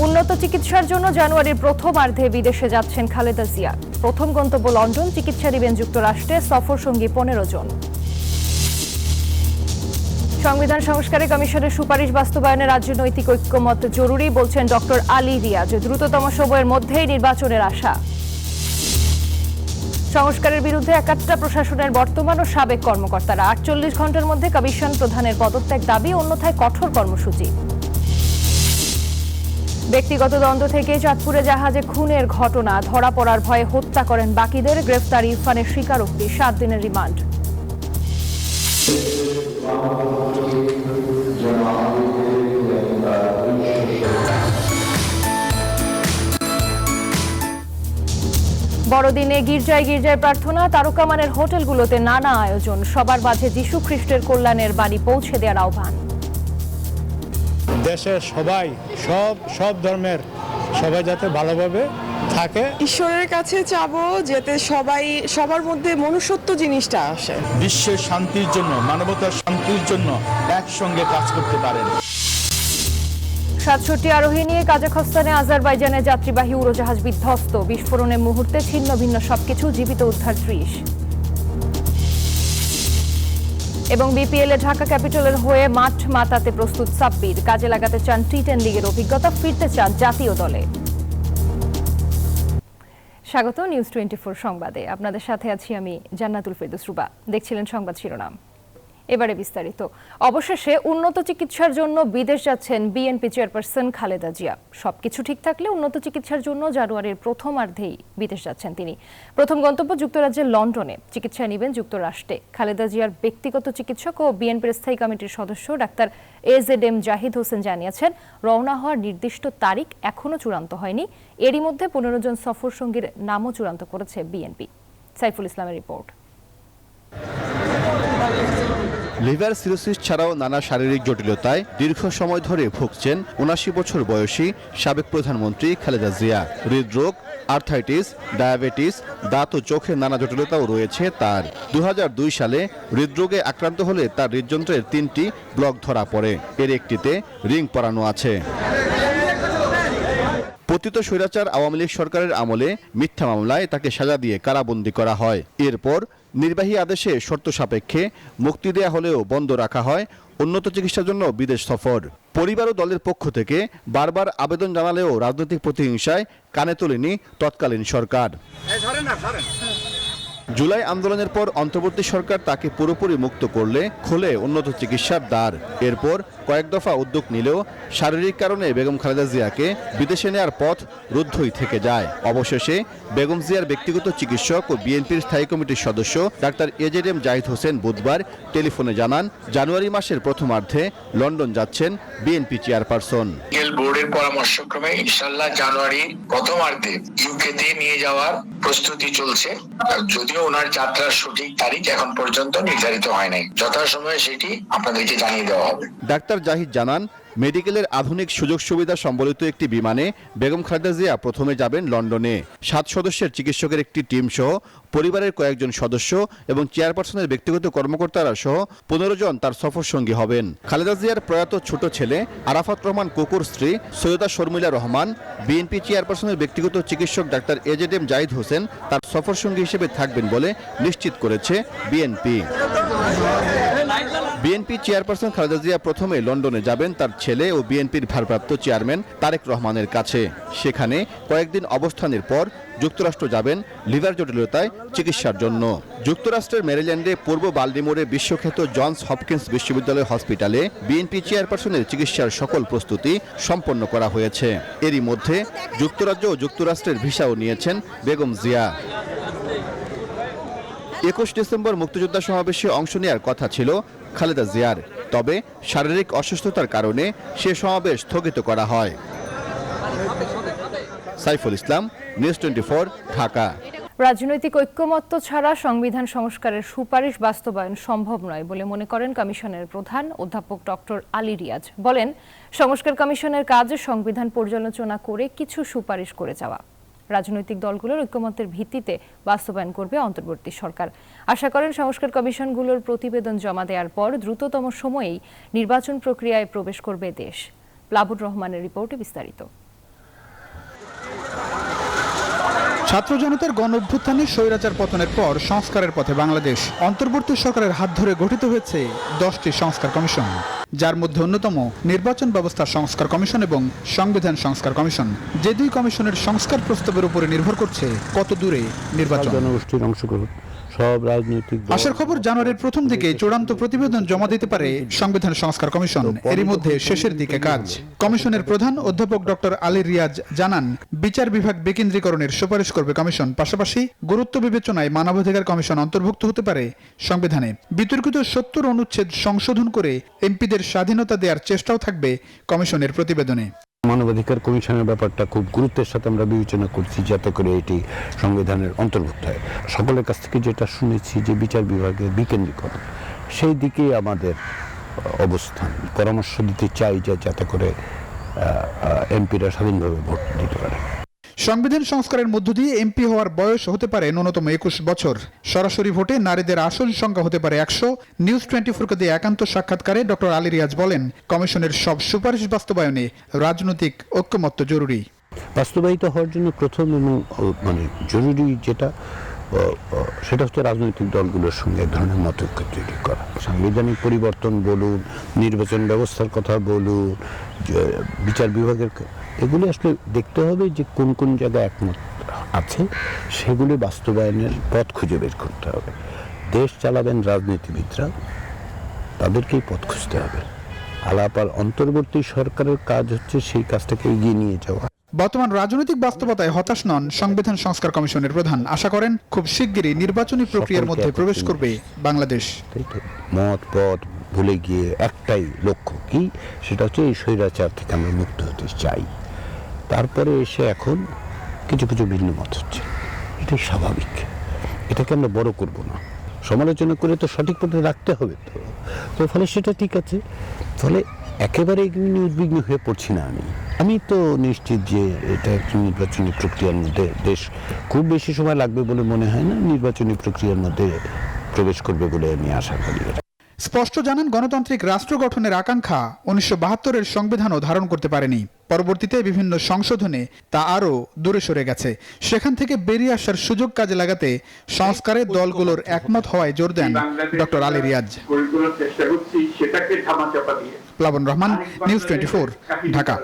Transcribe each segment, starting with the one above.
উন্নত চিকিৎসার জন্য জানুয়ারির প্রথমার্ধে বিদেশে যাচ্ছেন খালেদা জিয়া। প্রথম গন্তব্য লন্ডন, চিকিৎসা দিবেন যুক্তরাষ্ট্রে, সফর সঙ্গী 15 জন। সংবিধান সংস্কারে কমিশনের সুপারিশ বাস্তবায়নে রাজনৈতিক ঐক্যমত জরুরি বলছেন ডক্টর আলী রিয়াজ। দ্রুততম সময়ের মধ্যেই নির্বাচনের আশা। সংস্কারের বিরুদ্ধে একাত্তর প্রশাসনের বর্তমান ও সাবেক কর্মকর্তারা 48 ঘন্টার মধ্যে কমিশন প্রধানের পদত্যাগ দাবি, অন্যথায় কঠোর কর্মসূচি। ব্যক্তিগত দ্বন্দ্ব থেকে চাঁদপুরে জাহাজে খুনের ঘটনা, ধরা পড়ার ভয়ে হত্যা করেন বাকিদের, গ্রেফতার ইরফানের স্বীকারোক্তি, 7 দিনের রিমান্ড। বড়দিনে গির্জায় গির্জায় প্রার্থনা, তারকামানের হোটেলগুলোতে নানা আয়োজন, সবার মাঝে যীশু খ্রিস্টের কল্যাণের বাণী পৌঁছে দেওয়ার আহ্বান। দেশের সবাই সব ধর্মের সবাই যাতে ভালোভাবে থাকে, ঈশ্বরের কাছে চাবো যাতে সবার মধ্যে মনুষ্যত্ব জিনিসটা আসে। বিশ্বের শান্তির জন্য, মানবতার শান্তির জন্য একসঙ্গে কাজ করতে পারেন। 67 আরোহী নিয়ে কাজাখস্তানে আজারবাইজানে যাত্রীবাহী উড়োজাহাজ বিধ্বস্ত, বিস্ফোরণের মুহূর্তে ছিন্ন ভিন্ন সবকিছু, জীবিত উদ্ধার 30। এবং বিপিএলে ঢাকা ক্যাপিটালের হয়ে মাঠ মাতাতে প্রস্তুত সাব্বির, কাজে লাগাতে চান টি10 লিগের অভিজ্ঞতা, ফিরতে চান জাতীয় দলে। স্বাগত নিউজ 24 সংবাদে, আপনাদের সাথে আছি আমি জান্নাতুল ফেরদৌস রুবা। দেখছিলেন সংবাদ শিরোনাম, এবারে বিস্তারিত। অবশেষে উন্নত চিকিৎসার জন্য বিদেশ যাচ্ছেন বিএনপি চেয়ারপারসন খালেদা জিয়া। সবকিছু ঠিক থাকলে উন্নত চিকিৎসার জন্য জানুয়ারির প্রথমার্ধেই বিদেশ যাচ্ছেন তিনি। প্রথম গন্তব্য যুক্তরাজ্যের লন্ডনে, চিকিৎসা নেবেন যুক্তরাষ্ট্রে। খালেদা জিয়ার ব্যক্তিগত চিকিৎসক ও বিএনপির স্থায়ী কমিটির সদস্য ডাক্তার AZM জাহিদ হোসেন জানিয়েছেন, রওনা হওয়ার নির্দিষ্ট তারিখ এখনও চূড়ান্ত হয়নি। এরই মধ্যে 15 জন সফর সঙ্গীর নামও চূড়ান্ত করেছে বিএনপি। সাইফুল ইসলামের রিপোর্ট। লিভার সিরোসিস ছাড়াও নানা শারীরিক জটিলতায় দীর্ঘ সময় ধরে ভুগছেন 79 বছর বয়সী সাবেক প্রধানমন্ত্রী খালেদা জিয়া। হৃদরোগ, আর্থাইটিস, ডায়াবেটিস, দাঁত ও চোখের নানা জটিলতাও রয়েছে তার। 2002 সালে হৃদরোগে আক্রান্ত হলে তার হৃদযন্ত্রের 3টি ব্লক ধরা পড়ে, এর একটিতে রিং পরানো আছে। পতিত স্বৈরাচার আওয়ামী লীগ সরকারের আমলে মিথ্যা মামলায় তাকে সাজা দিয়ে কারাবন্দী করা হয়। এরপর নির্বাহী আদেশে শর্ত সাপেক্ষে মুক্তি দেয়া হলেও বন্ধ রাখা হয় উন্নত চিকিৎসার জন্য বিদেশ সফর। পরিবার ও দলের পক্ষ থেকে বারবার আবেদন জানালেও রাজনৈতিক প্রতিহিংসায় কানে তোলেনি তৎকালীন সরকার। জুলাই আন্দোলনের পর অন্তর্বর্তী সরকার তাকে পুরোপুরি মুক্ত করলে খোলে উন্নত চিকিৎসার দ্বার। এরপর কয়েক দফা উদ্যোগ নিলেও শারীরিক কারণে বেগম খালেদা জিয়াকে বিদেশে নেয়ার পথ রুদ্ধই থেকে যায়। অবশেষে বেগম জিয়ার ব্যক্তিগত চিকিৎসক ও বিএনপির স্থায়ী কমিটির সদস্য ডাক্তার AZM জাহিদ হোসেন বুধবার টেলিফোনে জানান, জানুয়ারি মাসের প্রথমার্ধে লন্ডন যাচ্ছেন বিএনপি চেয়ারপারসন। বোর্ডের পরামর্শক্রমে ইনশাআল্লাহ জানুয়ারি প্রথমার্ধে ইউকেতে নিয়ে যাওয়ার প্রস্তুতি চলছে। যদিও ওনার যাত্রার সঠিক তারিখ এখন পর্যন্ত নির্ধারিত হয় নাই, যথাসময়ে সেটি আপনাদেরকে জানিয়ে দেওয়া হবে। ডাক্তার জাহিদ জানান, মেডিকেলের আধুনিক সুযোগ সুবিধা সম্বলিত একটি বিমানে বেগম খালেদা জিয়া প্রথমে যাবেন লন্ডনে। 7 সদস্যের চিকিৎসকের একটি টিম সহ পরিবারের কয়েকজন সদস্য এবং চেয়ারপারসনের ব্যক্তিগত কর্মকর্তারা সহ 15 জন তার সফর সঙ্গী হবেন। খালেদা জিয়ার প্রয়াত ছোট ছেলে আরাফাত রহমান কুকুর স্ত্রী সৈয়দা শর্মিলা রহমান, বিএনপি চেয়ারপারসনের ব্যক্তিগত চিকিৎসক ডাক্তার AZM জাহিদ হোসেন তার সফর সঙ্গী হিসেবে থাকবেন বলে নিশ্চিত করেছে BNP. BNP chairperson Khaleda Zia প্রথমে লন্ডনে যাবেন তার ছেলে ও বিএনপির ভারপ্রাপ্ত চেয়ারম্যান তারেক রহমানের কাছে। সেখানে কয়েকদিন অবস্থানের পর যুক্তরাষ্ট্র যাবেন লিভার জটিলতায় চিকিৎসার জন্য। যুক্তরাষ্ট্রের মেরিল্যান্ডে পূর্ব বাল্টিমোরে বিশ্বখ্যাত জনস হপকিন্স বিশ্ববিদ্যালয় হসপিটালে বিএনপি চেয়ারপারসনের চিকিৎসার সকল প্রস্তুতি সম্পন্ন করা হয়েছে। এরই মধ্যে যুক্তরাজ্য ও যুক্তরাষ্ট্রের ভিসাও নিয়েছেন বেগম জিয়া। 21 ডিসেম্বর মুক্তিযোদ্ধা সমাবেশে অংশ নেওয়ার কথা ছিল খালেদা জিয়ার, তবে শারীরিক অসুস্থতার কারণে সে সমাবেশ স্থগিত করা হয়। সাইফুল ইসলাম, নিউজ 24, ঢাকা। রাজনৈতিক ঐক্যমত্য ছাড়া সংবিধান সংস্কারের সুপারিশ বাস্তবায়ন সম্ভব নয় বলে মনে করেন কমিশনের প্রধান অধ্যাপক ডক্টর আলী রিয়াজ। বলেন, সংস্কার কমিশনের কাজ সংবিধান পর্যালোচনা করে কিছু সুপারিশ করে যাওয়া। রাজনৈতিক দলগুলোর ঐক্যমত্যের ভিত্তিতে বাস্তবায়ন করবে অন্তর্বর্তী সরকার। আশা করেন সংস্কার কমিশনগুলোর প্রতিবেদন জমা দেওয়ার পর দ্রুততম সময়েই নির্বাচন প্রক্রিয়ায় প্রবেশ করবে দেশ। প্লাবুর রহমানের রিপোর্টে বিস্তারিত। ছাত্র জনতার গণ অভ্যুত্থানে স্বৈরাচার পতনের পর সংস্কারের পথে বাংলাদেশ। অন্তর্বর্তী সরকারের হাত ধরে গঠিত হয়েছে 10টি সংস্কার কমিশন, যার মধ্যে অন্যতম নির্বাচন ব্যবস্থা সংস্কার কমিশন এবং সংবিধান সংস্কার কমিশন। যে দুই কমিশনের সংস্কার প্রস্তাবের উপরে নির্ভর করছে কত দূরে নির্বাচন। জনগোষ্ঠীর অংশগ্রহণ, সব রাজনৈতিক আশার খবর জানুয়ারির প্রথম দিকে চূড়ান্ত প্রতিবেদন জমা দিতে পারে সংবিধান সংস্কার কমিশন। এরই মধ্যে শেষের দিকে কাজ। কমিশনের প্রধান অধ্যাপক ডক্টর আলী রিয়াজ জানান, বিচার বিভাগ বিকেন্দ্রীকরণের সুপারিশ করবে কমিশন। পাশাপাশি গুরুত্ব বিবেচনায় মানবাধিকার কমিশন অন্তর্ভুক্ত হতে পারে সংবিধানে। বিতর্কিত 70 অনুচ্ছেদ সংশোধন করে এমপিদের স্বাধীনতা দেওয়ার চেষ্টাও থাকবে কমিশনের প্রতিবেদনে। মানবাধিকার কমিশনের ব্যাপারটা খুব গুরুত্বের সাথে আমরা বিবেচনা করছি, যাতে করে এটি সংবিধানের অন্তর্ভুক্ত হয়। সকলের কাছ থেকে যেটা শুনেছি যে বিচার বিভাগের বিকেন্দ্রীকরণ, সেই দিকেই আমাদের অবস্থান। পরামর্শ দিতে চাই যে যাতে করে এমপিরা স্বাধীনভাবে ভোট দিতে পারে। সংবিধান সংস্কারের মধ্য দিয়ে এমপি হওয়ার বয়স হতে পারে ন্যূনতম 21 বছর। সরাসরি ভোটে নারীদের আসন সংখ্যা হতে পারে 100। নিউজ 24-কে দিয়ে একান্ত সাক্ষাৎকারে ডক্টর আলী রিয়াজ বলেন, কমিশনের সব সুপারিশ বাস্তবায়নে রাজনৈতিক ঐক্যমত্য জরুরি। বাস্তবায়িত হওয়ার জন্য প্রথম এবং জরুরি সেটা হচ্ছে রাজনৈতিক দলগুলোর সঙ্গে এক ধরনের মতৈক্য তৈরি করা। সাংবিধানিক পরিবর্তন বলুন, নির্বাচন ব্যবস্থার কথা বলুন, বিচার বিভাগের, এগুলি আসলে দেখতে হবে যে কোন কোন জায়গায় একমত আছে, সেগুলি বাস্তবায়নের পথ খুঁজে বের করতে হবে। দেশ চালাবেন রাজনীতিবিদরা, তাদেরকেই পথ খুঁজতে হবে। আলাপাল অন্তর্বর্তী সরকারের কাজ হচ্ছে সেই কাজটাকে এগিয়ে নিয়ে যাওয়া। বর্তমান রাজনৈতিক বাস্তবতায় হতাশ নন সংবিধান সংস্কার কমিশনের প্রধান। আশা করেন খুব শিগগিরই নির্বাচনী প্রক্রিয়ার মধ্যে প্রবেশ করবে বাংলাদেশ। মত পথ ভুলে গিয়ে একটাই লক্ষ্য, কি সেটা হচ্ছে এই স্বৈরাচার থেকে আমরা মুক্ত হতে চাই। তারপরে এসে এখন কিছু কিছু ভিন্ন মত হচ্ছে, এটাই স্বাভাবিক। এটাকে আমরা বড় করব না, সমালোচনা করে তো সঠিক পথে রাখতে হবে। তো ফলে সেটা ঠিক আছে। ফলে একেবারে এগুলি নিয়ে উদ্বিগ্ন হয়ে পড়ছি না। আমি তো নিশ্চিত যে এটা একটি নির্বাচনী প্রক্রিয়ার মধ্যে দেশ খুব বেশি সময় লাগবে বলে মনে হয় না। নির্বাচনী প্রক্রিয়ার মধ্যে প্রবেশ করবে বলে আমি আশা করি। স্পষ্ট জানান, গণতান্ত্রিক রাষ্ট্র গঠনের আকাঙ্ক্ষা 1972-এর সংবিধানও ধারণ করতে পারেনি। পরবর্তীতে বিভিন্ন সংশোধনে তা আরও দূরে সরে গেছে। সেখান থেকে বেরিয়ে আসার সুযোগ কাজে লাগাতে সংস্কারে দলগুলোর একমত হওয়ায় জোর দেন ডক্টর আলী রিয়াজ। প্লাবন রহমান, নিউজ 24, ঢাকা।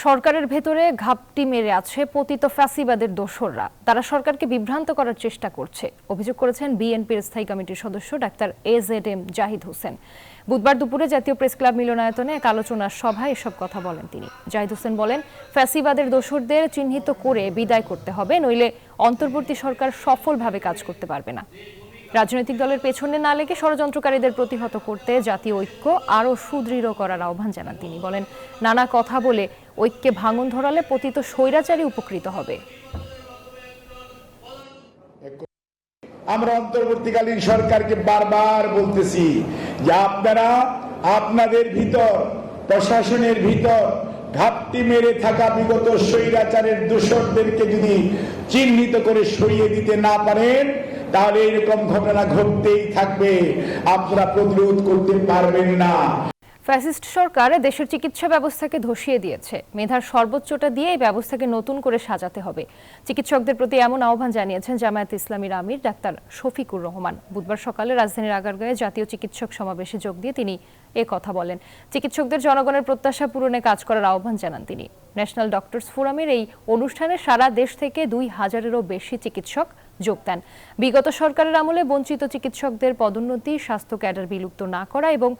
সরকারের ভেতরে ঘাপটি মেরে আছে পতিত ফ্যাসিবাদের দোসররা। তারা সরকারকে বিভ্রান্ত করার চেষ্টা করছে, অভিযোগ করেছেন বিএনপির স্থায়ী কমিটির সদস্য ডাক্তার AZM জাহিদ হোসেন। বুধবার দুপুরে জাতীয় প্রেস ক্লাব মিলনায়তনে এক আলোচনা সভায় এসব কথা বলেন তিনি। জাহিদ হোসেন বলেন, ফ্যাসিবাদের দোসরদের চিহ্নিত করে বিদায় করতে হবে, নইলে অন্তর্বর্তী সরকার সফলভাবে কাজ করতে পারবে না। রাজনৈতিক দলের পেছনে না লেগে ষড়যন্ত্রকারীদের প্রতিহত করতে জাতীয় ঐক্য আরও সুদৃঢ় করার আহ্বান জানান তিনি। বলেন, নানা কথা বলে ঐক্যে ভাঙন ধরালে পতিত স্বৈরাচারী উপকৃত হবে। আমরা অন্তর্বর্তীকালীন সরকারকে বারবার বলতেছি যে আপনারা আপনাদের ভিতর, প্রশাসনের ভিতর ঘাপটি মেরে থাকা বিগত স্বৈরাচারের দোসরদেরকে যদি চিহ্নিত করে সরিয়ে দিতে না পারেন, তাহলে এরকম ঘটনা ঘটতেই থাকবে, আপনারা প্রতিরোধ করতে পারবেন না। ফ্যাসিস্ট সরকার দেশের চিকিৎসা ব্যবস্থাকে ধসিয়ে দিয়েছে। মেধার সর্বোচ্চটা দিয়ে এই ব্যবস্থাকে নতুন করে সাজাতে হবে। চিকিৎসকদের প্রতি এমন আহ্বান জানিয়েছেন জামায়াতে ইসলামীর আমির ডাক্তার শফিকুর রহমান। বুধবার সকালে রাজধানীর আগারগাঁয়ে জাতীয় চিকিৎসক সমাবেশে যোগ দিয়ে তিনি কথা বলেন। চিকিৎসকদের জনগণের প্রত্যাশা পূরণে কাজ করার আহ্বান জানান তিনি। ন্যাশনাল ডক্টরস ফোরামের এই অনুষ্ঠানে সারা দেশ থেকে 2000-এরও বেশি চিকিৎসক যোগ দেন। বিগত সরকারের আমলে বঞ্চিত চিকিৎসকদের পদোন্নতি, স্বাস্থ্য ক্যাডার বিলুপ্ত না করা এবং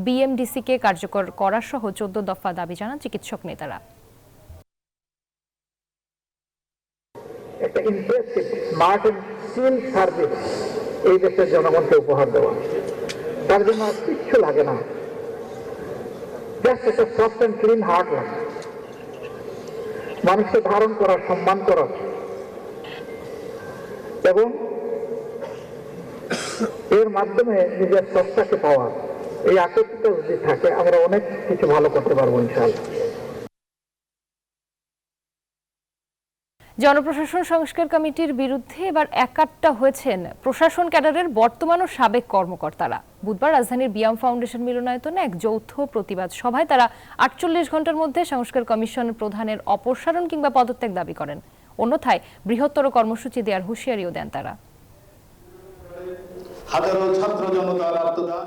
বিএমডিসিকে কার্যকর করা সহ 14 দফা দাবি জানান চিকিৎসক নেতারা। একটা impressive, smart and seal service এই দেশের জনগণকে উপহার দেওয়া, তার জন্য আর কিচ্ছু লাগে না, জাস্ট একটা সফট অ্যান্ড ক্লিন হার্ট লাগে। মানুষকে ধারণ করার, সম্মান করার এবং এর মাধ্যমে নিজের সত্তাকে পাওয়ার, এই আকর্ষিত যদি থাকে, আমরা অনেক কিছু ভালো করতে পারবো ইনশাআল্লাহ। জনপ্রশাসন সংস্কার কমিটির বিরুদ্ধে এবার একাট্টা হয়েছেন প্রশাসন ক্যাডারের বর্তমান ও সাবেক কর্মকর্তারা। বুধবার রাজধানীর বিয়াম ফাউন্ডেশন মিলনায়তনে এক যৌথ প্রতিবাদ সভায় তারা 48 ঘন্টার মধ্যে সংস্কার কমিশন প্রধানের অপসারণ কিংবা পদত্যাগ দাবি করেন। অন্যথায় বৃহত্তর কর্মসূচি দেওয়ার হুঁশিয়ারিও দেন তারা।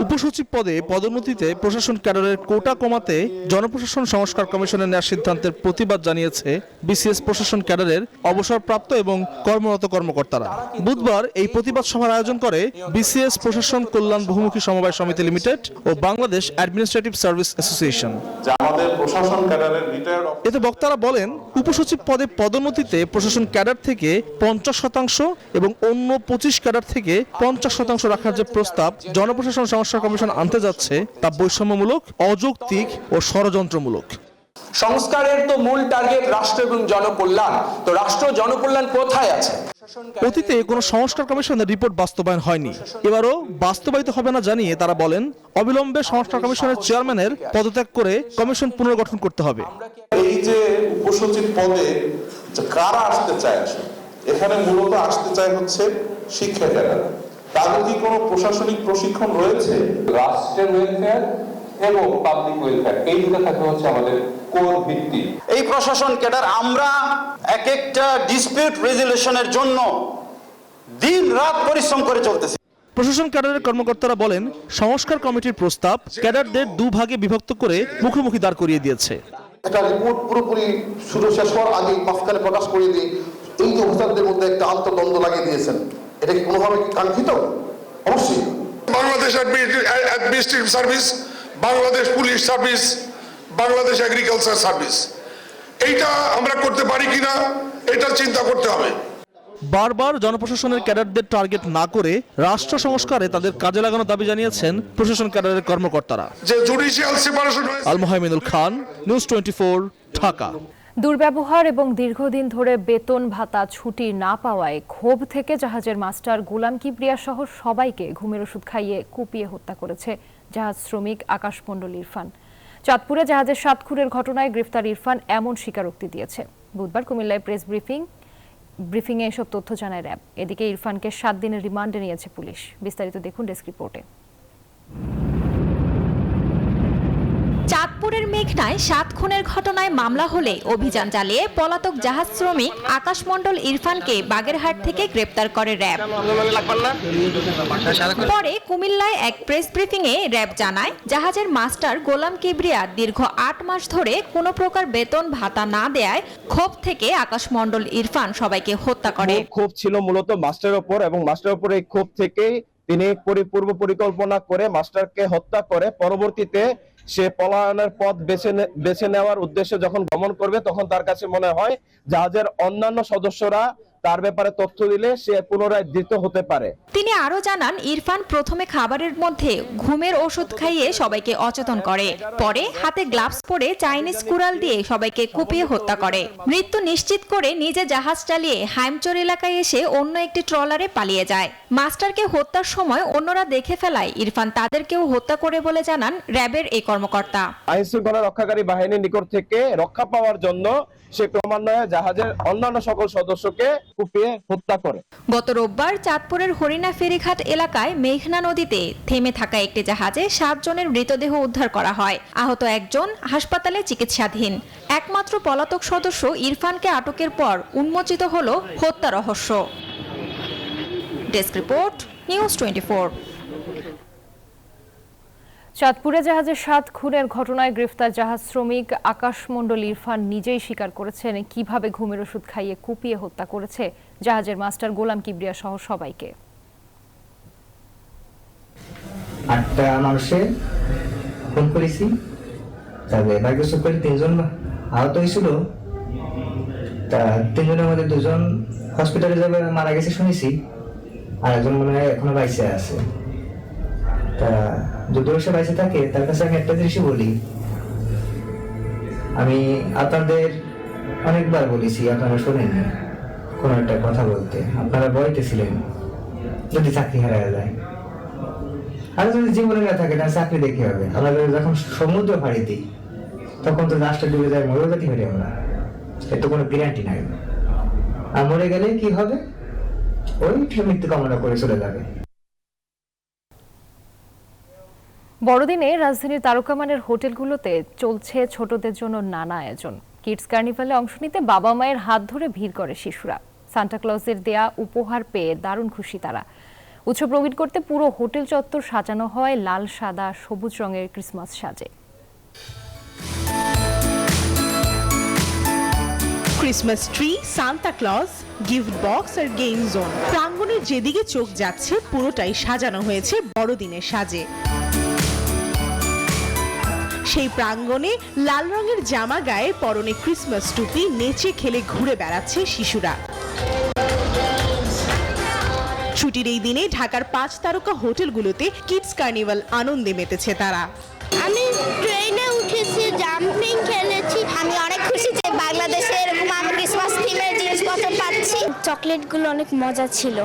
উপসচিব পদে পদোন্নতিতে প্রশাসন ক্যাডারের কোটা কমাতে জনপ্রশাসন সংস্কার কমিশনের নেওয়া সিদ্ধান্তের প্রতিবাদ জানিয়েছে বিসিএস প্রশাসন ক্যাডারের অবসরপ্রাপ্ত এবং কর্মরত কর্মকর্তারা। বুধবার এই প্রতিবাদ সভার আয়োজন করে বিসিএস প্রশাসন কল্যাণ বহুমুখী সমবায় সমিতি লিমিটেড ও বাংলাদেশ অ্যাডমিনিস্ট্রেটিভ সার্ভিস অ্যাসোসিয়েশন। এতে বক্তারা বলেন, উপসচিব পদে পদোন্নতিতে প্রশাসন ক্যাডার থেকে 50% এবং অন্য 25 ক্যাডার থেকে 50% রাখার যে প্রস্তাব জনপ্রশাসন সংস্কার কমিশন আনতে যাচ্ছে তা বৈষম্যমূলক, অযৌক্তিক ও ষড়যন্ত্রমূলক। সংস্কারের তো মূল টার্গেট রাষ্ট্র এবং জনকল্যাণ, তো রাষ্ট্র জনকল্যাণ কোথায় আছে? অতীতে কোনো সংস্কার কমিশনের রিপোর্ট বাস্তবায়ন হয়নি, এবারও বাস্তবায়িত হবে না জানিয়ে তারা বলেন, অবিলম্বে সংস্কার কমিশনের চেয়ারম্যানের পদত্যাগ করে কমিশন পুনর্গঠন করতে হবে। এই যে উপসচিব পদে কারা আসতে চায়, এখানে মূলত আসতে চায় হচ্ছে শিক্ষকেরা। তাদের কি কোনো প্রশাসনিক প্রশিক্ষণ রয়েছে? রাষ্ট্রের ওয়েলফেয়ার এবং পাবলিক ওয়েলফেয়ার, এই দুটো থাকে হচ্ছে আমাদের কোর ভিত্তি। এই প্রশাসন ক্যাডার আমরা এক একটা ডিসপিউট রেজুলেশনের জন্য দিন রাত পরিশ্রম করে চলতেছি। প্রশাসন ক্যাডারের কর্মকর্তারা বলেন, সংস্কার কমিটির প্রস্তাব ক্যাডারদের দুভাগে বিভক্ত করে মুখোমুখি দাঁড় করিয়ে দিয়েছে। একটা রিপোর্ট পুরোপুরি শুরু শেষ হওয়ার আগে মাঝখানে প্রকাশ করে দিয়ে এই যে অফিসারদের মধ্যে একটা আন্তঃদ্বন্দ্ব লাগিয়ে দিয়েছেন, এটা কি কোনোভাবে কাঙ্ক্ষিত? অবশ্যই। Bangladesh administrative service, Bangladesh police service, Bangladesh agriculture service, এইটা আমরা করতে পারি কিনা এটা চিন্তা করতে হবে। বারবার জনপ্রশাসনের ক্যাডারদের টার্গেট না করে রাষ্ট্র সংস্কারে তাদের কাজে লাগানোর দাবি জানিয়েছেন প্রশাসন ক্যাডারের কর্মকর্তারা। যে জুডিশিয়াল সেপারেশন আল মোহাইমিনুল খান, নিউজ 24, ঢাকা। দুর্ব্যবহার এবং দীর্ঘদিন ধরে বেতন ভাতা ছুটি না পাওয়ায় ক্ষোভ থেকে জাহাজের মাস্টার গোলাম কিবরিয়া সহ সবাইকে ঘুমের ওষুধ খাইয়ে কুপিয়ে হত্যা করেছে জাহাজ শ্রমিক আকাশ মণ্ডল ইরফান। চাঁদপুরে জাহাজের 7 খুনের ঘটনায় গ্রেফতার ইরফান এমন স্বীকারোক্তি দিয়েছে। বুধবার কুমিল্লায় প্রেস ব্রিফিংয়ে এসব তথ্য জানায় র্যাব। এদিকে ইরফানকে 7 দিনের রিমান্ডে নিয়েছে পুলিশ। বিস্তারিত দেখুন ডেস্ক রিপোর্টে। চাঁদপুরের মেঘনায় 7 খুনের ঘটনায় মামলা হলে অভিযান চালিয়ে পলাতক জাহাজ শ্রমিক আকাশ মণ্ডল ইরফানকে বাগেরহাট থেকে গ্রেপ্তার করে র্যাব। পরে কুমিল্লায় এক প্রেস ব্রিফিংয়ে র্যাব জানায়, জাহাজের মাস্টার গোলাম কিবরিয়া দীর্ঘ 8 মাস ধরে কোনো প্রকার বেতন ভাতা না দেয়ায় ক্ষোভ থেকে আকাশ মণ্ডল ইরফান সবাইকে হত্যা করে। ক্ষোভ ছিল মূলত মাস্টারের উপর, এবং মাস্টারের উপর এই ক্ষোভ থেকেই তিনি পূর্ব পরিকল্পনা করে মাস্টারকে হত্যা করে পরবর্তীতে সে পলায়নের পথ বেছে নেওয়ার উদ্দেশ্যে যখন গমন করবে, তখন তার কাছে মনে হয় জাহাজের অন্যান্য সদস্যরা তার ব্যাপারে তথ্য দিলে সে পুনরায় ধৃত হতে পারে। তিনি আরো জানান, ইরফান প্রথমে খাবারের মধ্যে ঘুমের ওষুধ খাইয়ে সবাইকে অচেতন করে, পরে হাতে গ্লাভস পরে চাইনিজ কুড়াল দিয়ে সবাইকে কুপিয়ে হত্যা করে। মৃত্যু নিশ্চিত করে নিজে জাহাজ চালিয়ে হাইমচর এলাকায় এসে অন্য একটি ট্রলারে পালিয়ে যায়। মাস্টারকে হত্যার সময় অন্যরা দেখে ফেলায় ইরফান তাদেরকেও হত্যা করে বলে জানান র্যাবের এই কর্মকর্তা। আইন শৃঙ্খলা রক্ষাকারী বাহিনীর নিকট থেকে রক্ষা পাওয়ার জন্য সে ক্রমান্বয়ে জাহাজের অন্যান্য সকল সদস্যকে কুপিয়ে হত্যা করে। গত রোববার চাঁদপুরের হরিণা ফেরিঘাট এলাকায় মেঘনা নদীতে থেমে থাকা একটি জাহাজে 7 জনের মৃতদেহ উদ্ধার করা হয়। আহত একজন হাসপাতালে চিকিৎসাধীন। একমাত্র পলাতক সদস্য ইরফানকে আটকের পর উন্মোচিত হলো হত্যা রহস্য। Desk report, news 24। চাঁদপুরে জাহাজের 7 খুনের ঘটনায় গ্রেফতার জাহাজ শ্রমিক আকাশ মণ্ডল ইরফান নিজেই স্বীকার করেছেন কিভাবে ঘুমের ওষুধ খাইয়ে কুপিয়ে হত্যা করেছে জাহাজের মাস্টার গোলাম কিবরিয়া সহ সবাইকে। 8টা মানুষে ফোন করেছি, তবে ভাগ্যস করে 3 জন আহত হয়েছিল। তা 3 জনের মধ্যে 2 জন হসপিটালে যাবে মারা গেছে শুনেছি, আর একজন মনে হয় এখনো বাইসে আছে। তা যদি সে বাইসে থাকে তার কাছে আমি একটা জিনিসই বলি, আমি আপনাদের অনেকবার বলেছি, আপনারা শোনেননি কোনো একটা কথা বলতে। আপনারা বলতেছিলেন যদি চাকরি হারায় যায়, আর যদি জীবনে না থাকে তাহলে চাকরি দেখতে হবে। আমরা যখন সমুদ্র ফাড়ি দিই তখন তো রাষ্ট্র ডুবে যায়, মরে যেতে পারি আমরা, এর তো কোনো গ্যারান্টি নাই। আর মরে গেলে কি হবে, ওই মৃত্যু কামনা করে চলে যাবে। বড়দিনে রাজধানীর তারকামানের হোটেলগুলোতে চলছে ছোটদের জন্য নানা আয়োজন। কিডস কার্নিভালে অংশ নিতে বাবা মায়ের হাত ধরে ভিড় করে শিশুরা। সান্টা ক্লজের দেয়া উপহার পেয়ে দারুণ খুশি তারা। উৎসব রঙিন করতে পুরো হোটেল চত্বর সাজানো হয় লাল, সাদা, সবুজ রঙের ক্রিসমাস সাজে। Christmas tree, Santa Claus, gift box আর গেম জোন, প্রাঙ্গণের যেদিকে চোখ যাচ্ছে পুরোটাই সাজানো হয়েছে বড়দিনের সাজে। সেই প্রাঙ্গণে লাল রঙের জামা গায়ে, পরনে ক্রিসমাস টুপি, নেচে খেলে ঘুরে বেড়াচ্ছে শিশুরা। ছুটির এই দিনে ঢাকার 5 তারকা হোটেলগুলোতে কিডস কার্নিভাল আনন্দে মেতেছে তারা। আমি ট্রেনে উঠেছি, জাম্পিং খেলেছি। আমি অনেক খুশি যে বাংলাদেশে এরকম আমরা ক্রিসমাস থিমের জিনিসপত্র পাচ্ছি। চকলেটগুলো অনেক মজা ছিল।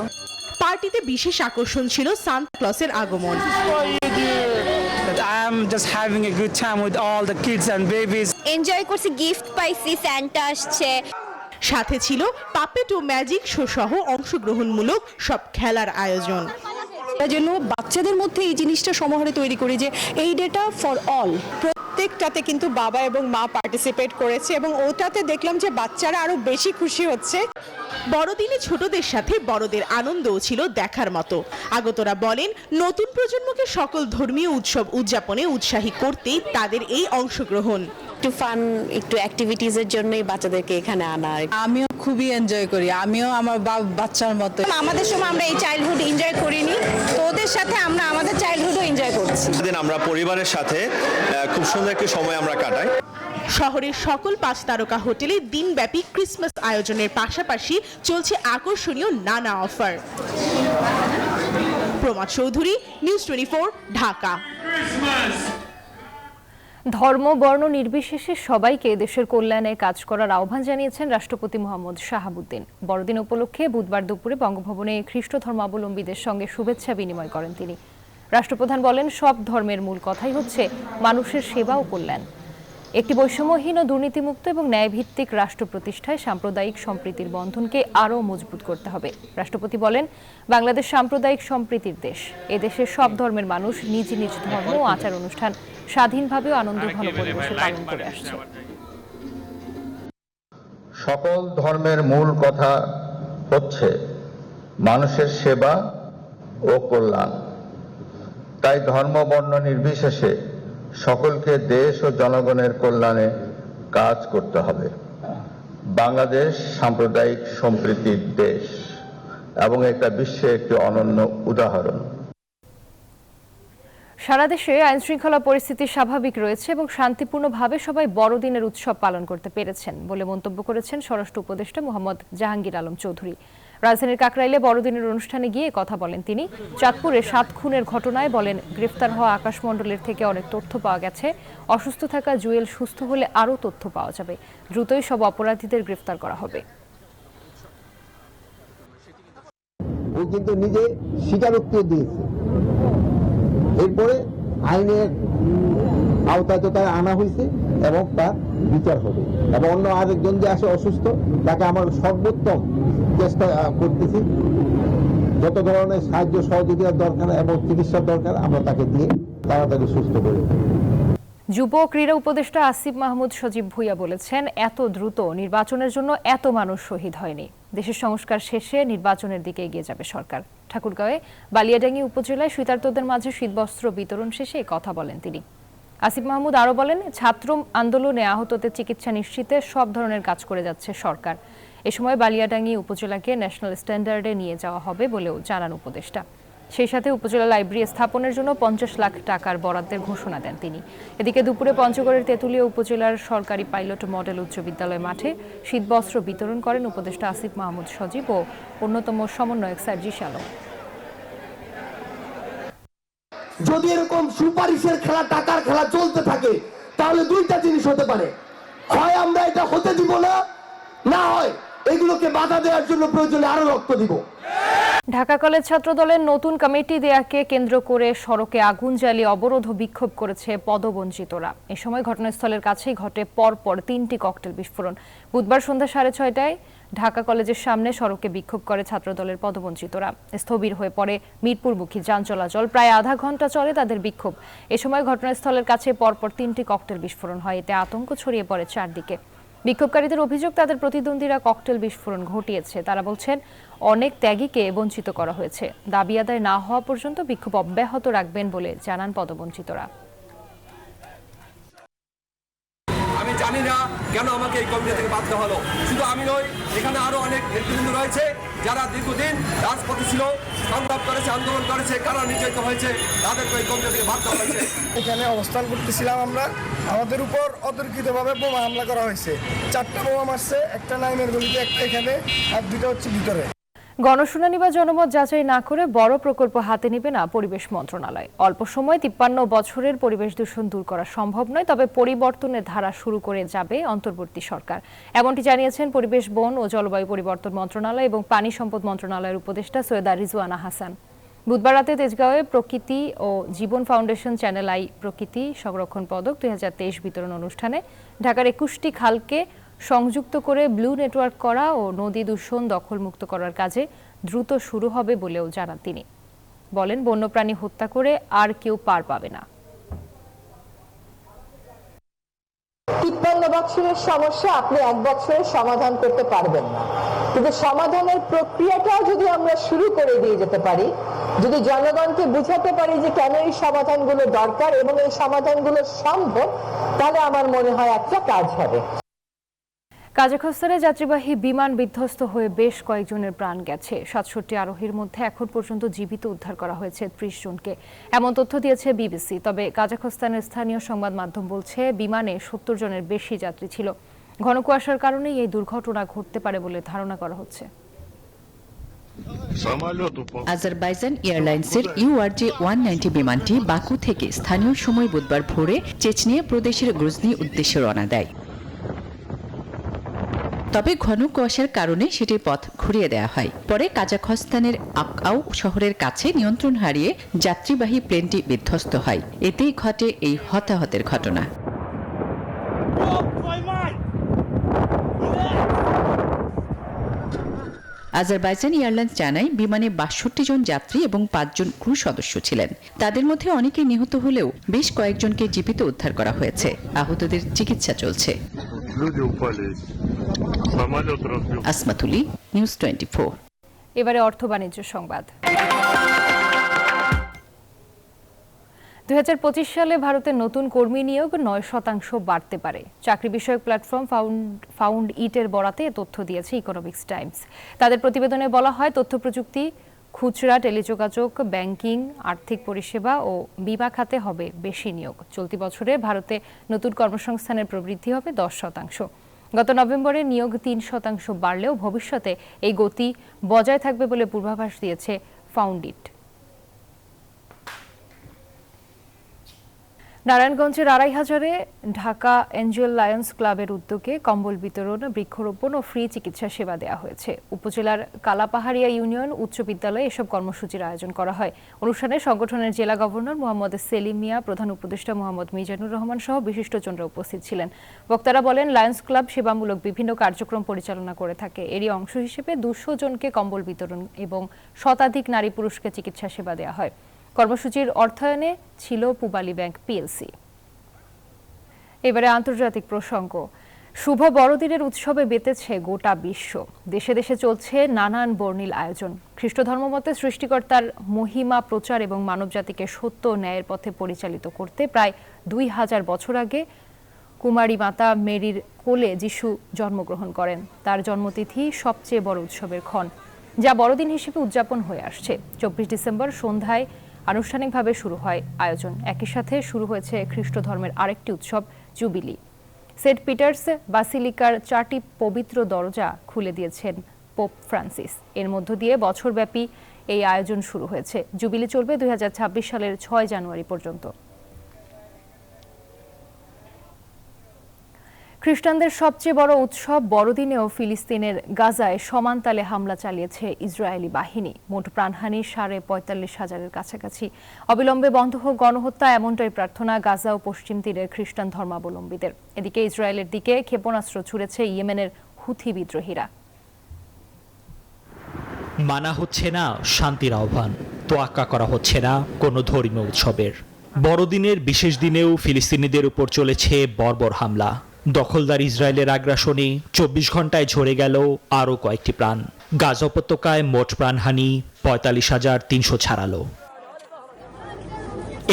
পার্টিতে বিশেষ আকর্ষণ ছিল সান্তা ক্লজের আগমন। I'm just having a good time with all the kids and babies. Enjoy করছি, গিফট পাইছি, স্যান্টা আসছে। সাথে ছিল পাপেট ও ম্যাজিক শো সহ অংশগ্রহণমূলক সব খেলার আয়োজন। যেন বাচ্চাদের মধ্যে এই জিনিসটা সমাহারে তৈরি করি যে এই ডেটা ফর অল। প্রত্যেকটাতে কিন্তু বাবা এবং মা পার্টিসিপেট করেছে এবং ওটাতে দেখলাম যে বাচ্চারা আরো বেশি খুশি হচ্ছে। বড়দিনে ছোটদের সাথে বড়দের আনন্দও ছিল দেখার মতো। আগতরা বলেন, নতুন প্রজন্মকে সকল ধর্মীয় উৎসব উদযাপনে উৎসাহী করতেই তাদের এই অংশগ্রহণ। একটু ফান, একটু অ্যাক্টিভিটিজের জন্যই বাচ্চাদেরকে এখানে আনা। আমিও খুবই এনজয় করি, আমিও আমার বাচ্চার মতো। আমাদের সময় আমরা এই চাইল্ডহুড এনজয় করিনি, তো ওদের সাথে আমরা আমাদের চাইল্ডহুডও এনজয় করছি। আমরা পরিবারের সাথে খুব সুন্দর একটি সময় আমরা কাটাই। শহরের সকল 5 তারকা হোটেলে দিনব্যাপী ক্রিসমাস আয়োজনের পাশাপাশি চলছে আকর্ষণীয় নানা অফার। প্রমাদ চৌধুরী, নিউজ 24, ঢাকা। ধর্ম, বর্ণ নির্বিশেষে সবাইকে দেশের কল্যাণে কাজ করার আহ্বান জানিয়েছেন রাষ্ট্রপতি মোহাম্মদ শাহাবুদ্দিন। বড়দিন উপলক্ষে বুধবার দুপুরে বঙ্গভবনে খ্রিস্ট ধর্মাবলম্বীদের সঙ্গে শুভেচ্ছা বিনিময় করেন তিনি। রাষ্ট্রপ্রধান বলেন, সব ধর্মের মূল কথাই হচ্ছে মানুষের সেবা ও কল্যাণ। একটি বৈষম্যহীন ও দুর্নীতিমুক্ত এবং ন্যায়ভিত্তিক রাষ্ট্র প্রতিষ্ঠায় সাম্প্রদায়িক সম্প্রীতির বন্ধনকে আরও মজবুত করতে হবে। রাষ্ট্রপতি বলেন, বাংলাদেশ সাম্প্রদায়িক সম্প্রীতির দেশ। এদেশের সব ধর্মের মানুষ নিজ নিজ ধর্ম ও আচার অনুষ্ঠান স্বাধীনভাবে ও আনন্দঘন পরিবেশে পালন করে আসছে। সকল ধর্মের মূল কথা হচ্ছে মানুষের সেবা ও কল্যাণ। তাই ধর্ম, বর্ণ নির্বিশেষে সকলকে দেশ ও জনগণের কল্যাণে কাজ করতে হবে। বাংলাদেশ সাম্প্রদায়িক সম্প্রীতির দেশ এবং এটা বিশ্বে একটি অনন্য উদাহরণ। সারা দেশে আইন শৃঙ্খলা পরিস্থিতি স্বাভাবিক রয়েছে এবং শান্তিপূর্ণভাবে সবাই বড়দিনের উৎসব পালন করতে পেরেছেন বলে মন্তব্য করেছেন স্বরাষ্ট্র উপদেষ্টা মোহাম্মদ জাহাঙ্গীর আলম চৌধুরী। রাজধানীর কাকরাইলে বড়দিনের অনুষ্ঠানে গিয়ে কথা বলেন তিনি। চাঁদপুরে 7 খুনের ঘটনায় বলেন, গ্রেফতার হওয়া আকাশ মণ্ডলের থেকে অনেক তথ্য পাওয়া গেছে। অসুস্থ থাকা জুয়েল সুস্থ হলে আরও তথ্য পাওয়া যাবে। দ্রুতই সব অপরাধীদের গ্রেফতার করা হবে। ও কিন্তু নিজে স্বীকারোক্তিও দিয়েছে। এরপরে আইনের আওতায় তো তার আনা হয়েছে এবং তার বিচার হবে। এবং অন্য আরেকজন যে আসে অসুস্থ, তাকে আমার সর্বোত্তম চেষ্টা করতেছি। যত ধরনের সাহায্য সহযোগিতার দরকার এবং চিকিৎসার দরকার আমরা তাকে দিয়ে তাড়াতাড়ি সুস্থ করে। যুব ক্রীড়া উপদেষ্টা আসিফ মাহমুদ সজীব ভুইয়া বলেছেন, এত দ্রুত নির্বাচনের জন্য এত মানুষ শহীদ হয়নি। দেশের সংস্কার শেষে নির্বাচনের দিকে এগিয়ে যাবে সরকার। ঠাকুরগাঁওয়ে বালিয়াডাঙ্গি উপজেলায় শীতার্তদের মাঝে শীতবস্ত্র বিতরণ শেষে কথা বলেন তিনি। আসিফ মাহমুদ আরও বলেন, ছাত্র আন্দোলনে আহতদের চিকিৎসা নিশ্চিতে সব ধরনের কাজ করে যাচ্ছে সরকার। এ সময় বালিয়াডাঙ্গি উপজেলাকে ন্যাশনাল স্ট্যান্ডার্ডে নিয়ে যাওয়া হবে বলেও জানান উপদেষ্টা। সেই সাথে উপজেলা লাইব্রেরি স্থাপনের জন্য 50 লাখ টাকার বরাদ্দের ঘোষণা দেন তিনি। এদিকে দুপুরে পঞ্চগড়ের তেঁতুলিয়া উপজেলার সরকারি পাইলট মডেল উচ্চ বিদ্যালয় মাঠে শীতবস্ত্র বিতরণ করেন উপদেষ্টা আসিফ মাহমুদ সজীব ও অন্যতম সমন্বয়ক সার্জিস আলম। যদি এরকম সুপারিশের খেলা, টাকার খেলা চলতে থাকে, তাহলে দুইটা জিনিস হতে পারে। হয় আমরা এটা হতে দিব না, না হয় এগুলোকে বাধা দেওয়ার জন্য প্রয়োজনে আরো রক্ত দিব। ঢাকা কলেজ ছাত্র দলের নতুন কমিটি দেয়াকে কেন্দ্র করে সড়কে আগুন জ্বালিয়ে অবরোধ ও বিক্ষোভ করেছে পদবঞ্চিতরা। এ সময় ঘটনাস্থলের কাছেই ঘটে পরপর 3টি ককটেল বিস্ফোরণ। বুধবার সন্ধ্যা 6:30টায় ঢাকা কলেজের সামনে সড়কে বিক্ষোভ করে ছাত্রদলের পদবঞ্চিতরা। স্থবির হয়ে পড়ে মিরপুরমুখী যান চলাচল। প্রায় আধা ঘন্টা চলে তাদের বিক্ষোভ। এ সময় ঘটনাস্থলের কাছে পরপর 3টি ককটেল বিস্ফোরণ হয়। এতে আতঙ্ক ছড়িয়ে পড়ে চারদিকে। বিক্ষোভকারীদের অভিযোগ, তাদের প্রতিদ্বন্দ্বীরা ককটেল বিস্ফোরণ ঘটিয়েছে। তারা বলছেন অনেক ত্যাগীকে বঞ্চিত করা হয়েছে। দাবি আদায় না হওয়া পর্যন্ত বিক্ষোভ অব্যাহত রাখবেন বলে জানান পদবঞ্চিতরা। আমি জানি না কেন আমাকে এই কমিটি থেকে বাদ দেওয়া হলো। শুধু আমি নই, এখানে আরো অনেক নেতৃবৃন্দ রয়েছে যারা দীর্ঘদিন রাজপথে ছিল, সংগ্রাম করেছে, আন্দোলন করেছে, কারা নির্যাতিত হয়েছে, তাদেরকে এই কমিটি থেকে বাদ দেওয়া হয়েছে। এখানে অবস্থান করতেছিলাম আমরা, আমাদের উপর অতর্কিতভাবে বোমা হামলা করা হয়েছে। 4টা বোমা মারছে, একটা নাইমের গলিতে, একটা এখানে, আর 2টা হচ্ছে ভিতরে। গণশুনানি বা জনমত যাচাই না করে বড় প্রকল্প হাতে নেবে না পরিবেশ মন্ত্রণালয়। অল্প সময় 53 বছরের পরিবেশ দূষণ দূর করা সম্ভব নয়, তবে পরিবর্তনের ধারা শুরু করে যাবে অন্তর্বর্তী সরকার। এমনটি জানিয়েছেন পরিবেশ, বন ও জলবায়ু পরিবর্তন মন্ত্রণালয় এবং পানি সম্পদ মন্ত্রণালয়ের উপদেষ্টা সৈয়দা রিজওয়ানা হাসান। বুধবার রাতে তেজগাঁওয়ে প্রকৃতি ও জীবন ফাউন্ডেশন চ্যানেল আই প্রকৃতি সংরক্ষণ পদক 2023 বিতরণ অনুষ্ঠানে ঢাকার 21টি খালকে সংযুক্ত করে ব্লু নেটওয়ার্ক করা ও নদী দূষণ দখলমুক্ত করার কাজে দ্রুত শুরু হবে বলেও জানান তিনি। বলেন, বন্যপ্রাণী হত্যা করে আর কেউ পার পাবে না। 53 বছরের সমস্যা আপনি 1 বছরে সমাধান করতে পারবেন না, কিন্তু সমাধানের প্রক্রিয়াটাও যদি আমরা শুরু করে দিয়ে যেতে পারি, যদি জনগণকে বুঝাতে পারি যে কেন এই সমাধানগুলো দরকার এবং এই সমাধানগুলো সম্ভব, তাহলে আমার মনে হয় একটা কাজ হবে। কাজাখস্তানে যাত্রীবাহী বিমান বিধ্বস্ত হয়ে বেশ কয়েকজনের প্রাণ গেছে। 67 আরোহীর মধ্যে এখন পর্যন্ত জীবিত উদ্ধার করা হয়েছে 30 জনকে, এমন তথ্য দিয়েছে বিবিসি। তবে কাজাখস্তানের স্থানীয় সংবাদ মাধ্যম বলছে বিমানে 70 জনের বেশি যাত্রী ছিল। ঘন কুয়াশার কারণেই এই দুর্ঘটনা ঘটতে পারে বলে ধারণা করা হচ্ছে। আজারবাইজান এয়ারলাইন্সের URJ-190 বিমানটি বাকু থেকে স্থানীয় সময় বুধবার ভোরে চেচনিয়া প্রদেশের গ্রুজনি উদ্দেশ্যে রওনা দেয়। তবে ঘন কুয়াশার কারণে সেটির পথ ঘুরিয়ে দেওয়া হয়। পরে কাজাখস্তানের আকাউ শহরের কাছে নিয়ন্ত্রণ হারিয়ে যাত্রীবাহী প্লেনটি বিধ্বস্ত হয়। এতেই ঘটে এই হতাহতের ঘটনা। আজারবাইজান এয়ারলাইন্স জানায় বিমানে 62 জন যাত্রী এবং 5 জন ক্রু সদস্য ছিলেন। তাদের মধ্যে অনেকে নিহত হলেও বেশ কয়েকজনকে জীবিত উদ্ধার করা হয়েছে। আহতদের চিকিৎসা চলছে। আসমাতুলি, নিউজ 24। এবারে অর্থ বাণিজ্য সংবাদ। 2025 সালে ভারতের নতুন কর্মী নিয়োগ 9% বাড়তে পারে। চাকরি বিষয়ক প্ল্যাটফর্ম ফাউন্ড ইটের বরাতে তথ্য দিয়েছে ইকোনমিক্স টাইমস। তাদের প্রতিবেদনে বলা হয়, তথ্য প্রযুক্তি, খুচরা, টেলিযোগাযোগ, ব্যাংকিং, আর্থিক পরিষেবা ও বিমা খাতে হবে বেশি নিয়োগ। চলতি বছরে ভারতে নতুন কর্মসংস্থানের প্রবৃদ্ধি হবে 10%। গত নভেম্বরে নিয়োগ 3% বাড়লেও ভবিষ্যতে এই গতি বজায় থাকবে বলে পূর্বাভাস দিয়েছে ফাউন্ড ইট। নারায়ণগঞ্জের 2500-এ ঢাকা এঞ্জেল লায়ন্স ক্লাবের উদ্যোগে কম্বল বিতরণ, বৃক্ষরোপণ ও ফ্রি চিকিৎসা সেবা দেওয়া হয়েছে। উপজেলার কালাপাহাড়িয়া ইউনিয়ন উচ্চ বিদ্যালয়ে এসব কর্মসূচির আয়োজন করা হয়। অনুষ্ঠানে সংগঠনের জেলা গভর্নর মোহাম্মদ সেলিম মিয়া, প্রধান উপদেষ্টা মোহাম্মদ মিজানুর রহমান সহ বিশিষ্টজনরা উপস্থিত ছিলেন। বক্তারা বলেন, লায়ন্স ক্লাব সেবামূলক বিভিন্ন কার্যক্রম পরিচালনা করে থাকে। এরই অংশ হিসেবে 200 জনকে কম্বল বিতরণ এবং শতাধিক নারী পুরুষকে চিকিৎসা সেবা দেওয়া হয়। কর্মসূচির অর্থায়নে ছিল পূবালী ব্যাংক পিএলসি। এবারে আন্তর্জাতিক প্রসঙ্গ। শুভ বড়দিনের উৎসবে মেতেছে গোটা বিশ্ব। দেশে দেশে চলছে নানান বর্ণিল আয়োজন। খ্রিস্ট ধর্মমতে সৃষ্টিকর্তার মহিমা প্রচার এবং মানবজাতিকে সত্য ও ন্যায়ের পথে পরিচালিত করতে প্রায় 2000 বছর আগে কুমারী মাতা মেরির কোলে যিশু জন্মগ্রহণ করেন। তার জন্মতিথি সবচেয়ে বড় উৎসবের ক্ষণ, যা বড়দিন হিসেবে উদযাপন হয়ে আসছে। 24 ডিসেম্বর সন্ধ্যায় আনুষ্ঠানিকভাবে শুরু হয় আয়োজন। একই সাথে শুরু হয়েছে খ্রিস্ট ধর্মের আরেকটি উৎসব, জুবিলি। সেন্ট পিটার্স বাসিলিকার 4টি পবিত্র দরজা খুলে দিয়েছেন পোপ ফ্রান্সিস। এর মধ্য দিয়ে বছরব্যাপী এই আয়োজন শুরু হয়েছে। জুবিলি চলবে 2026 সালের 6 জানুয়ারি পর্যন্ত। খ্রিস্টানদের সবচেয়ে বড় উৎসব বড়দিনেও ফিলিস্তিনের গাজায় সমান তালে হামলা চালিয়েছে ইসরায়েলি বাহিনী। মোট প্রাণহানি 45,000-এর কাছাকাছি। অবিলম্বে বন্ধ হোক গণহত্যা, এমনটাই প্রার্থনা গাজা ও পশ্চিম তীরের খ্রিস্টান ধর্মাবলম্বীদের। এদিকে ইসরায়েলের দিকে ক্ষেপণাস্ত্র ছুড়েছে ইয়েমেনের হুথি বিদ্রোহীরা। মানা হচ্ছে না শান্তির আহ্বান, তোয়াক্কা করা হচ্ছে না কোনো ধর্মীয় উৎসবের। বড়দিনের বিশেষ দিনেও ফিলিস্তিনিদের উপর চলেছে বর্বর হামলা। দখলদার ইসরায়েলের আগ্রাসনে 24 ঘন্টায় ঝরে গেল আরও কয়েকটি প্রাণ। গাজা উপত্যকায় মোট প্রাণহানি 45,300 ছাড়ালো।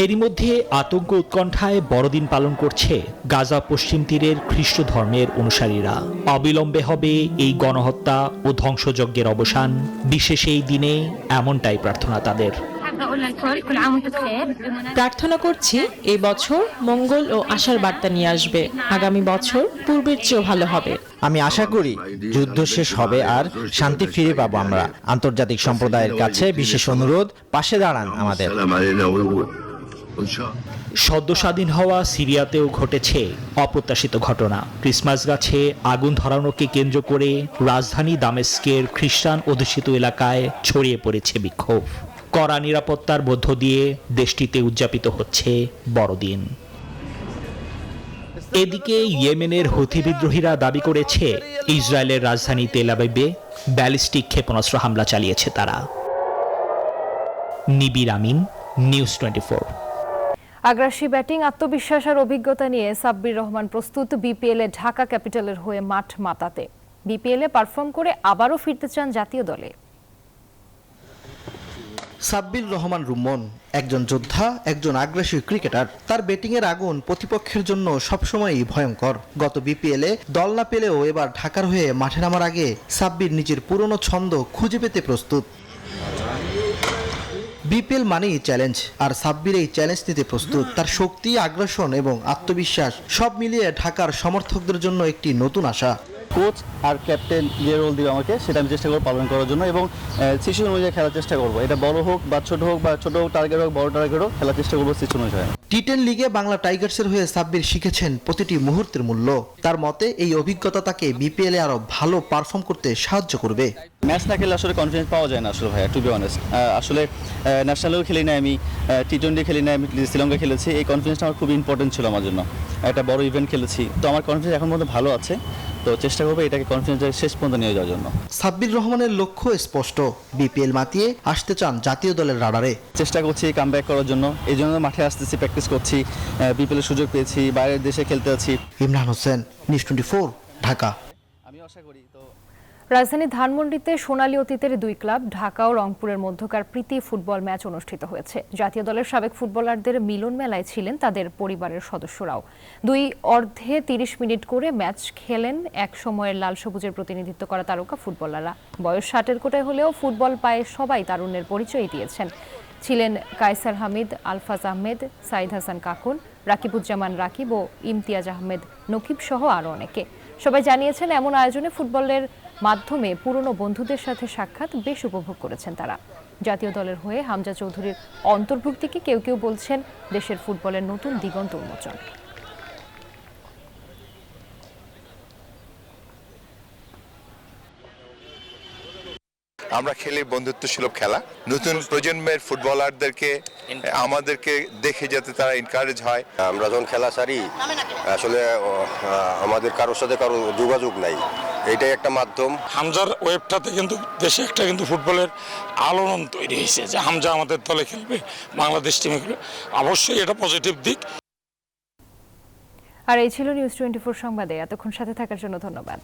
এরই মধ্যে আতঙ্ক উৎকণ্ঠায় বড়দিন পালন করছে গাজা পশ্চিম তীরের খ্রিস্ট ধর্মের অনুসারীরা। অবিলম্বে হবে এই গণহত্যা ও ধ্বংসযজ্ঞের অবসান। বিশেষ এই দিনে এমনটাই প্রার্থনা তাদের। প্রার্থনা করছি এই বছর মঙ্গল ও আশার বার্তা নিয়ে আসবে। আগামী বছর পূর্বের চেয়েও ভালো হবে। আমি আশা করি যুদ্ধ শেষ হবে আর শান্তি ফিরে পাবো আমরা। আন্তর্জাতিক সম্প্রদায়ের কাছে বিশেষ অনুরোধ, পাশে দাঁড়ান আমাদের। সদ্য স্বাধীন হওয়া সিরিয়াতেও ঘটেছে অপ্রত্যাশিত ঘটনা। ক্রিসমাস গাছে আগুন ধরানোকে কেন্দ্র করে রাজধানী দামেস্কের খ্রিস্টান অধ্যুষিত এলাকায় ছড়িয়ে পড়েছে বিক্ষোভ। কড়া নিরাপত্তার মধ্য দিয়ে দেশটিতে উদযাপিত হচ্ছে বড়দিন। এদিকে ইয়েমেনের হুথি বিদ্রোহীরা দাবি করেছে ইসরায়েলের রাজধানী তেল আবিবে ব্যালিস্টিক ক্ষেপণাস্ত্র হামলা চালিয়েছে তারা। নিবির আমিন, নিউজ 24। আগ্রাসী ব্যাটিং, আত্মবিশ্বাস আর অভিজ্ঞতা নিয়ে সাব্বির রহমান প্রস্তুত বিপিএলে ঢাকা ক্যাপিটালের হয়ে মাঠ মাতাতে। বিপিএলে পারফর্ম করে আবারও ফিরতে চান জাতীয় দলে। সাব্বির রহমান রুমন একজন যোদ্ধা, একজন আগ্রাসী ক্রিকেটার। তার ব্যাটিংয়ের আগুন প্রতিপক্ষের জন্য সবসময়ই ভয়ঙ্কর। গত বিপিএলে দল না পেলেও এবার ঢাকার হয়ে মাঠে নামার আগে সাব্বির নিজের পুরনো ছন্দ খুঁজে পেতে প্রস্তুত। বিপিএল মানেই চ্যালেঞ্জ, আর সাব্বির এই চ্যালেঞ্জ নিতে প্রস্তুত। তার শক্তি, আগ্রাসন এবং আত্মবিশ্বাস সব মিলিয়ে ঢাকার সমর্থকদের জন্য একটি নতুন আশা। কোচ আর ক্যাপ্টেন যে রোল দিবে আমাকে, সেটা আমি চেষ্টা করবো পালন করার জন্য এবং সিচুয়েশন অনুযায়ী খেলার চেষ্টা করবো। এটা বড় হোক বা ছোট হোক, বা ছোট টার্গেট হোক বড় টার্গেট হোক, খেলার চেষ্টা করবো সিচুয়েশন অনুযায়ী। টি10 লিগে বাংলা টাইগার্সের হয়ে সাব্বির শিখেছেন প্রতিটি মুহূর্তের মূল্য। তার মতে এই অভিজ্ঞতা তাকে বিপিএলে আরো ভালো পারফর্ম করতে সাহায্য করবে। ম্যাচ না খেলে আসলে কনফিডেন্স পাওয়া যায় না আসলে ভাইয়া, টু বি অনেস্ট। আসলে ন্যাশনালেও খেলি না আমি, টি20 খেলি না আমি, শ্রীলঙ্কা খেলেছি। এই কনফিডেন্সটা আমার খুব ইম্পর্টেন্ট ছিল আমার জন্য। একটা বড় ইভেন্ট খেলেছি, তো আমার কনফিডেন্স এখন পর্যন্ত ভালো আছে। তো চেষ্টা করবো এটাকে কনফিডেন্স শেষ পর্যন্ত নিয়ে যাওয়ার জন্য। সাব্বির রহমানের লক্ষ্য স্পষ্ট, বিপিএল মাতিয়ে আসতে চান জাতীয় দলের রাডারে। চেষ্টা করছি কামব্যাক করার জন্য, এই জন্য মাঠে আসতেছি, প্র্যাকটিস করছি, বিপিএলের সুযোগ পেয়েছি, বাইরের দেশে খেলতে আছি। ইমরান হোসেন, নিউজ 24, ঢাকা। রাজধানী ধানমন্ডিতে সোনালী অতীতের দুই ক্লাব ঢাকা ও রংপুরের মধ্যকার প্রীতি ফুটবল ম্যাচ অনুষ্ঠিত হয়েছে। জাতীয় দলের সাবেক ফুটবলারদের মিলন মেলায় ছিলেন তাদের পরিবারের সদস্যরাও। দুই অর্ধে 30 মিনিট করে ম্যাচ খেলেন এক সময়ের লাল সবুজের প্রতিনিধিত্ব করা তারকা ফুটবলাররা। বয়স 60-এর কোটায় হলেও ফুটবল পায়ে সবাই তারুণ্যের পরিচয় দিয়েছেন। ছিলেন কায়সার হামিদ, আলফাজ আহমেদ, সাইদ হাসান কাকুন, রাকিবুজ্জামান রাকিব ও ইমতিয়াজ আহমেদ নকিব সহ আরও অনেকে। সবাই জানিয়েছেন এমন আয়োজনে ফুটবলের মাধ্যমে পুরনো বন্ধুদের সাথে সাক্ষাৎ বেশ উপভোগ করেছেন তারা। জাতীয় দলের হয়ে হামজা চৌধুরীর অন্তর্ভুক্তিকে কেউ কেউ বলছেন দেশের ফুটবলের নতুন দিগন্ত উন্মোচন। আমরা খেলি বন্ধুত্ব সুলভ খেলা। নতুন প্রজন্মের ফুটবলারদেরকে আমাদেরকে দেখে যাতে তারা এনকারেজ হয়। আমরা যখন খেলা সারি আসলে আমাদের কারোর সাথে কারো যোগাযোগ নাই, এটাই একটা মাধ্যম। হামজার ওয়েবটাতে কিন্তু দেশে একটা কিন্তু ফুটবলের আলোড়ন তৈরি হয়েছে যে হামজা আমাদের দলে খেলবে, বাংলাদেশ টিমে খেলবে। অবশ্যই এটা পজিটিভ দিক। আর এই ছিল নিউজ 24 সংবাদে। এতক্ষণ সাথে থাকার জন্য ধন্যবাদ।